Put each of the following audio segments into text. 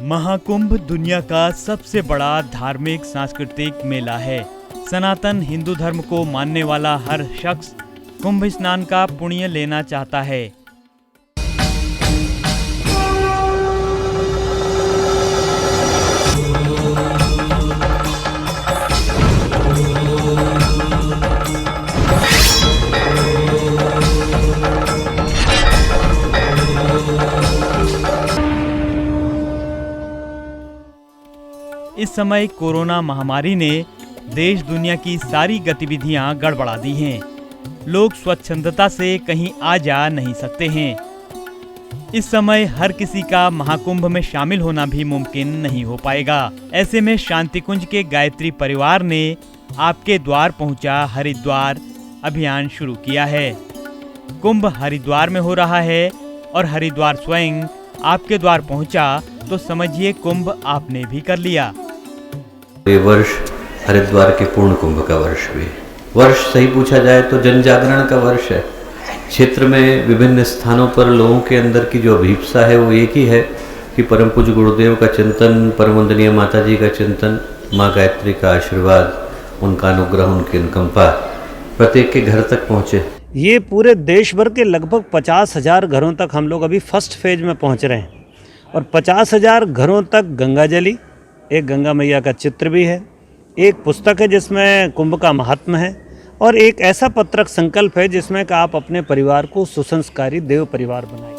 महाकुंभ दुनिया का सबसे बड़ा धार्मिक सांस्कृतिक मेला है। सनातन हिंदू धर्म को मानने वाला हर शख्स कुंभ स्नान का पुण्य लेना चाहता है। इस समय कोरोना महामारी ने देश दुनिया की सारी गतिविधियां गड़बड़ा दी हैं। लोग स्वच्छंदता से कहीं आ जा नहीं सकते हैं। इस समय हर किसी का महाकुंभ में शामिल होना भी मुमकिन नहीं हो पाएगा। ऐसे में शांतिकुंज के गायत्री परिवार ने आपके द्वार पहुंचा हरिद्वार अभियान शुरू किया है। कुंभ हरिद्वार में हो रहा है और हरिद्वार स्वयं आपके द्वार पहुंचा तो समझिए कुंभ आपने भी कर लिया। ये वर्ष हरिद्वार के पूर्ण कुंभ का वर्ष भी वर्ष सही पूछा जाए तो जन जागरण का वर्ष है। क्षेत्र में विभिन्न स्थानों पर लोगों के अंदर की जो अभिप्सा है वो एक ही है कि परम पूज्य गुरुदेव का चिंतन, परम वंदनीय माता जी का चिंतन, माँ गायत्री का आशीर्वाद, उनका अनुग्रह, उनकी अनुकंपा प्रत्येक के घर तक पहुँचे। ये पूरे देश भर के लगभग 50,000 घरों तक हम लोग अभी फर्स्ट फेज में पहुंच रहे हैं और 50,000 घरों तक गंगा जली, एक गंगा मैया का चित्र भी है, एक पुस्तक है जिसमें कुंभ का महात्म्य है और एक ऐसा पत्रक संकल्प है जिसमें कि आप अपने परिवार को सुसंस्कारी देव परिवार बनाएं।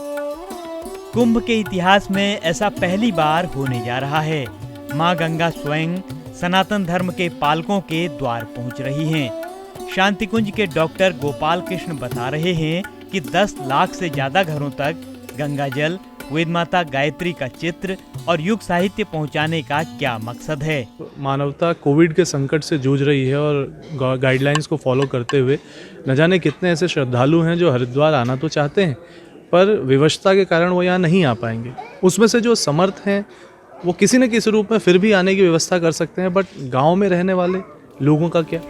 कुंभ के इतिहास में ऐसा पहली बार होने जा रहा है। माँ गंगा स्वयं सनातन धर्म के पालकों के द्वार पहुंच रही हैं। शांतिकुंज के डॉक्टर गोपाल कृष्ण बता रहे हैं कि 10 लाख से ज्यादा घरों तक गंगा जल, वेद माता गायत्री का चित्र और युग साहित्य पहुंचाने का क्या मकसद है। मानवता कोविड के संकट से जूझ रही है और गाइडलाइंस को फॉलो करते हुए न जाने कितने ऐसे श्रद्धालु हैं जो हरिद्वार आना तो चाहते हैं पर विवशता के कारण वो यहाँ नहीं आ पाएंगे। उसमें से जो समर्थ हैं वो किसी न किसी रूप में फिर भी आने की व्यवस्था कर सकते हैं, बट गाँव में रहने वाले लोगों का क्या?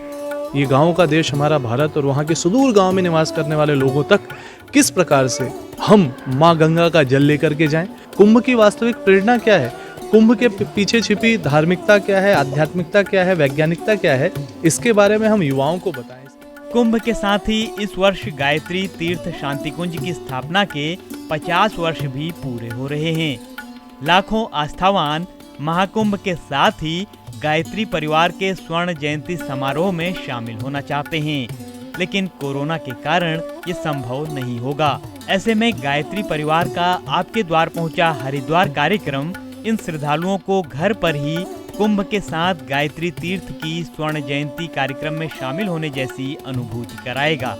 ये गाँव का देश हमारा भारत और वहाँ के सुदूर गाँव में निवास करने वाले लोगों तक किस प्रकार से हम माँ गंगा का जल लेकर के जाएं? कुंभ की वास्तविक प्रेरणा क्या है? कुंभ के पीछे छिपी धार्मिकता क्या है, आध्यात्मिकता क्या है, वैज्ञानिकता क्या है, इसके बारे में हम युवाओं को बताएं। कुंभ के साथ ही इस वर्ष गायत्री तीर्थ शांतिकुंज की स्थापना के 50 वर्ष भी पूरे हो रहे हैं। लाखों आस्थावान महाकुंभ के साथ ही गायत्री परिवार के स्वर्ण जयंती समारोह में शामिल होना चाहते हैं, लेकिन कोरोना के कारण ये संभव नहीं होगा। ऐसे में गायत्री परिवार का आपके द्वार पहुंचा हरिद्वार कार्यक्रम इन श्रद्धालुओं को घर पर ही कुंभ के साथ गायत्री तीर्थ की स्वर्ण जयंती कार्यक्रम में शामिल होने जैसी अनुभूति कराएगा।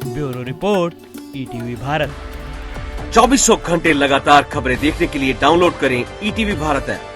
Bureau report, ETV Bharat. 2400 घंटे लगातार खबरें देखने के लिए डाउनलोड करें ईटीवी भारत ऐप।